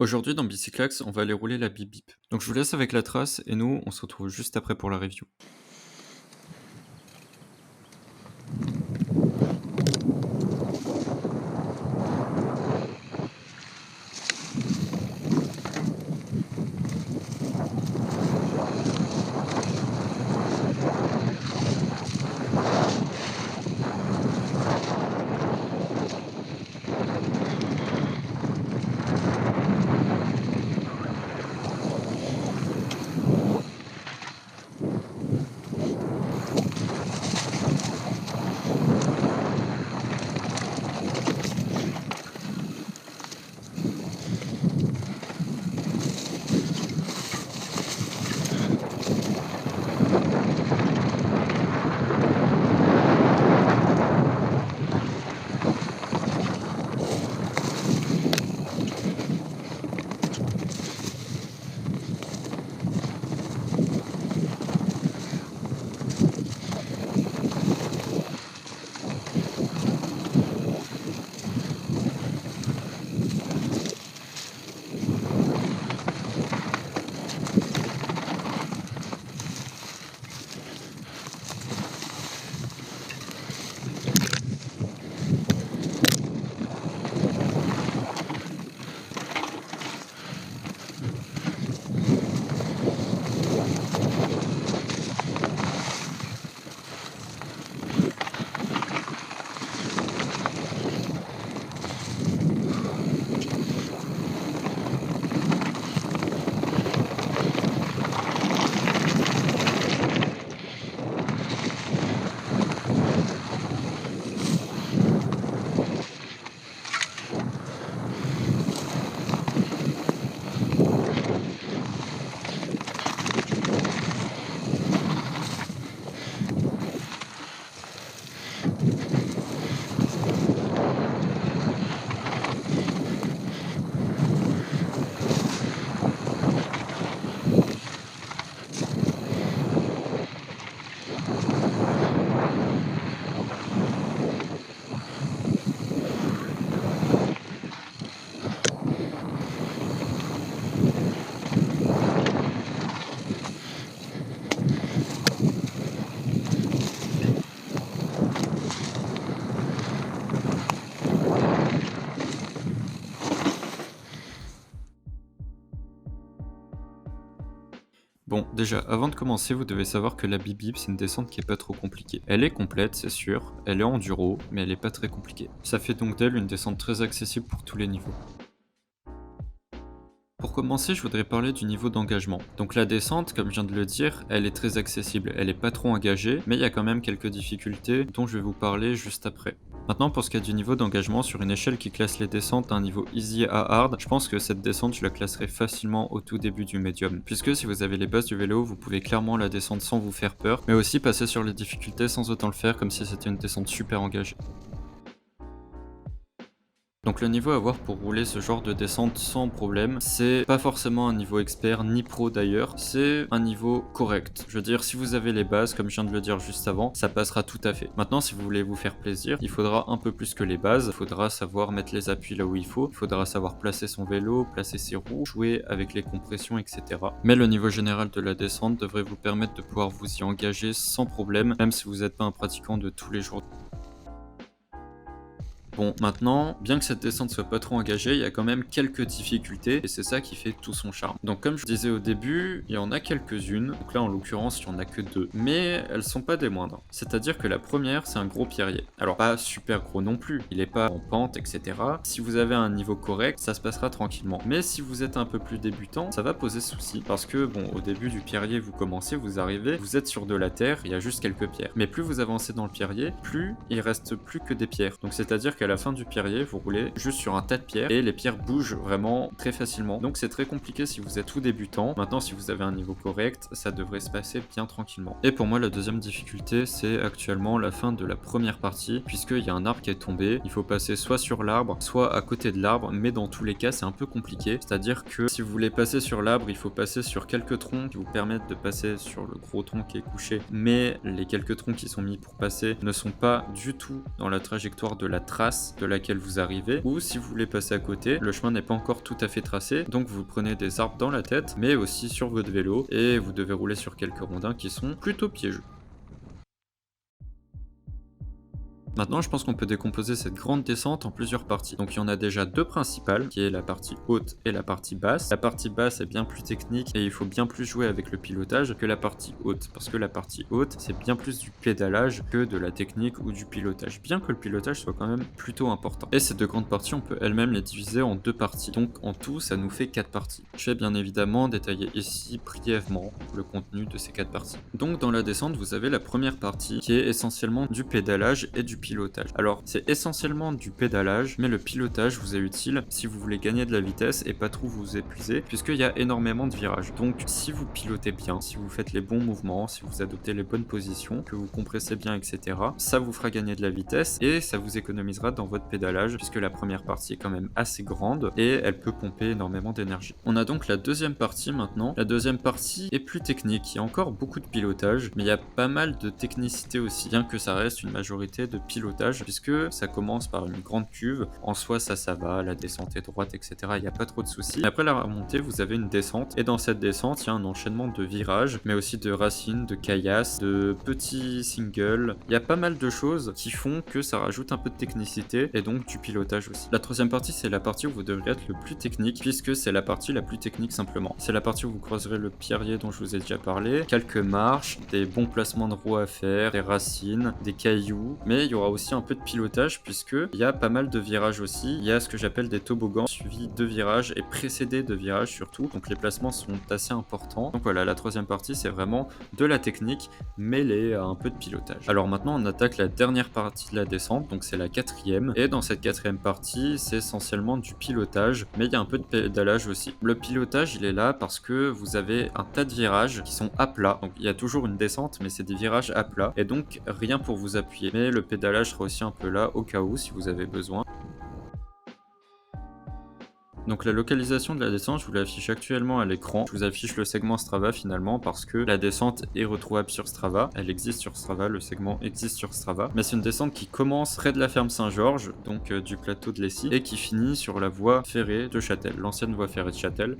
Aujourd'hui dans Bicyclax, on va aller rouler la Bip Bip. Donc je vous laisse avec la trace et nous, on se retrouve juste après pour la review. Bon, déjà, avant de commencer, vous devez savoir que la Bip Bip, c'est une descente qui est pas trop compliquée. Elle est complète, c'est sûr, elle est enduro, mais elle est pas très compliquée. Ça fait donc d'elle une descente très accessible pour tous les niveaux. Pour commencer, je voudrais parler du niveau d'engagement. Donc la descente, comme je viens de le dire, elle est très accessible. Elle est pas trop engagée, mais il y a quand même quelques difficultés dont je vais vous parler juste après. Maintenant, pour ce qui est du niveau d'engagement, sur une échelle qui classe les descentes d'un niveau easy à hard, je pense que cette descente, je la classerai facilement au tout début du médium. Puisque si vous avez les bases du vélo, vous pouvez clairement la descendre sans vous faire peur, mais aussi passer sur les difficultés sans autant le faire comme si c'était une descente super engagée. Donc le niveau à avoir pour rouler ce genre de descente sans problème, c'est pas forcément un niveau expert ni pro d'ailleurs, c'est un niveau correct. Je veux dire, si vous avez les bases, comme je viens de le dire juste avant, ça passera tout à fait. Maintenant, si vous voulez vous faire plaisir, il faudra un peu plus que les bases, il faudra savoir mettre les appuis là où il faudra savoir placer son vélo, placer ses roues, jouer avec les compressions, etc. Mais le niveau général de la descente devrait vous permettre de pouvoir vous y engager sans problème, même si vous n'êtes pas un pratiquant de tous les jours. Bon, maintenant, bien que cette descente soit pas trop engagée, il y a quand même quelques difficultés et c'est ça qui fait tout son charme. Donc comme je disais au début, il y en a quelques-unes, donc là en l'occurrence il y en a que deux, mais elles sont pas des moindres. C'est-à-dire que la première, c'est un gros pierrier. Alors pas super gros non plus, il est pas en pente, etc. Si vous avez un niveau correct, ça se passera tranquillement. Mais si vous êtes un peu plus débutant, ça va poser souci, parce que bon, au début du pierrier, vous commencez, vous arrivez, vous êtes sur de la terre, il y a juste quelques pierres. Mais plus vous avancez dans le pierrier, plus il reste plus que des pierres. Donc c'est-à-dire qu'à la fin du pierrier, vous roulez juste sur un tas de pierres et les pierres bougent vraiment très facilement. Donc c'est très compliqué si vous êtes tout débutant. Maintenant, si vous avez un niveau correct, ça devrait se passer bien tranquillement. Et pour moi, la deuxième difficulté, c'est actuellement la fin de la première partie, puisqu'il y a un arbre qui est tombé. Il faut passer soit sur l'arbre, soit à côté de l'arbre, mais dans tous les cas, c'est un peu compliqué. C'est-à-dire que si vous voulez passer sur l'arbre, il faut passer sur quelques troncs qui vous permettent de passer sur le gros tronc qui est couché, mais les quelques troncs qui sont mis pour passer ne sont pas du tout dans la trajectoire de la trace. trace de laquelle vous arrivez, ou si vous voulez passer à côté, le chemin n'est pas encore tout à fait tracé, donc vous prenez des arbres dans la tête, mais aussi sur votre vélo, et vous devez rouler sur quelques rondins qui sont plutôt piégeux. Maintenant, je pense qu'on peut décomposer cette grande descente en plusieurs parties. Donc il y en a déjà deux principales, qui est la partie haute et la partie basse. La partie basse est bien plus technique et il faut bien plus jouer avec le pilotage que la partie haute, parce que la partie haute, c'est bien plus du pédalage que de la technique ou du pilotage, bien que le pilotage soit quand même plutôt important. Et ces deux grandes parties, on peut elles-mêmes les diviser en deux parties. Donc en tout, ça nous fait 4 parties. Je vais bien évidemment détailler ici brièvement le contenu de ces 4 parties. Donc dans la descente, vous avez la première partie qui est essentiellement du pédalage et du pilotage. Alors c'est essentiellement du pédalage, mais le pilotage vous est utile si vous voulez gagner de la vitesse et pas trop vous épuiser, puisqu'il y a énormément de virages. Donc si vous pilotez bien, si vous faites les bons mouvements, si vous adoptez les bonnes positions, que vous compressez bien, etc., ça vous fera gagner de la vitesse et ça vous économisera dans votre pédalage, puisque la première partie est quand même assez grande et elle peut pomper énormément d'énergie. On a donc la deuxième partie maintenant. La deuxième partie est plus technique, il y a encore beaucoup de pilotage, mais il y a pas mal de technicité aussi, bien que ça reste une majorité de pilotage, puisque ça commence par une grande cuve. En soi, ça va, la descente est droite, etc. Il n'y a pas trop de soucis. Mais après la remontée, vous avez une descente, et dans cette descente, il y a un enchaînement de virages, mais aussi de racines, de caillasses, de petits singles. Il y a pas mal de choses qui font que ça rajoute un peu de technicité, et donc du pilotage aussi. La troisième partie, c'est la partie où vous devrez être le plus technique, puisque c'est la partie la plus technique simplement. C'est la partie où vous croiserez le pierrier dont je vous ai déjà parlé, quelques marches, des bons placements de roues à faire, des racines, des cailloux, mais il y aura aussi un peu de pilotage puisque il y a pas mal de virages aussi. Il y a ce que j'appelle des toboggans suivis de virages et précédés de virages surtout, donc les placements sont assez importants. Donc voilà, la troisième partie c'est vraiment de la technique mêlée à un peu de pilotage. Alors maintenant on attaque la dernière partie de la descente, donc c'est la quatrième, et dans cette quatrième partie c'est essentiellement du pilotage, mais il y a un peu de pédalage aussi. Le pilotage il est là parce que vous avez un tas de virages qui sont à plat, donc il y a toujours une descente mais c'est des virages à plat, et donc rien pour vous appuyer, mais le pédalage sera aussi un peu là au cas où si vous avez besoin. Donc la localisation de la descente, je vous l'affiche actuellement à l'écran. Je vous affiche le segment Strava finalement parce que la descente est retrouvable sur Strava. Elle existe sur Strava, le segment existe sur Strava. Mais c'est une descente qui commence près de la ferme Saint-Georges, donc du plateau de Lessy, et qui finit sur la voie ferrée de Châtel, l'ancienne voie ferrée de Châtel.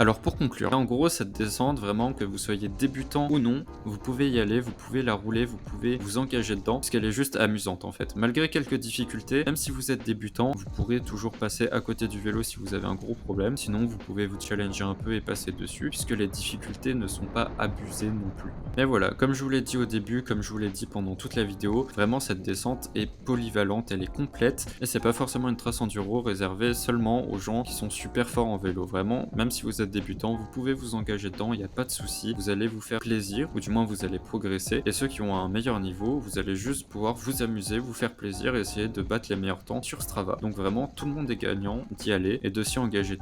Alors pour conclure, en gros cette descente, vraiment que vous soyez débutant ou non, vous pouvez y aller, vous pouvez la rouler, vous pouvez vous engager dedans, parce qu'elle est juste amusante en fait. Malgré quelques difficultés, même si vous êtes débutant, vous pourrez toujours passer à côté du vélo si vous avez un gros problème, sinon vous pouvez vous challenger un peu et passer dessus, puisque les difficultés ne sont pas abusées non plus. Mais voilà, comme je vous l'ai dit au début, comme je vous l'ai dit pendant toute la vidéo, vraiment cette descente est polyvalente, elle est complète, et c'est pas forcément une trace enduro réservée seulement aux gens qui sont super forts en vélo. Vraiment, même si vous êtes débutant, vous pouvez vous engager dedans, il n'y a pas de souci, vous allez vous faire plaisir, ou du moins vous allez progresser, et ceux qui ont un meilleur niveau, vous allez juste pouvoir vous amuser, vous faire plaisir et essayer de battre les meilleurs temps sur Strava. Donc vraiment, tout le monde est gagnant d'y aller et de s'y engager.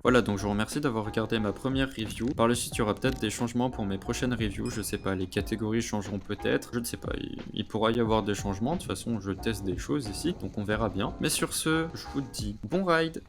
Voilà, donc je vous remercie d'avoir regardé ma première review. Par la suite, il y aura peut-être des changements pour mes prochaines reviews, je sais pas, les catégories changeront peut-être, je ne sais pas, il pourra y avoir des changements, de toute façon je teste des choses ici, donc on verra bien. Mais sur ce, je vous dis bon ride!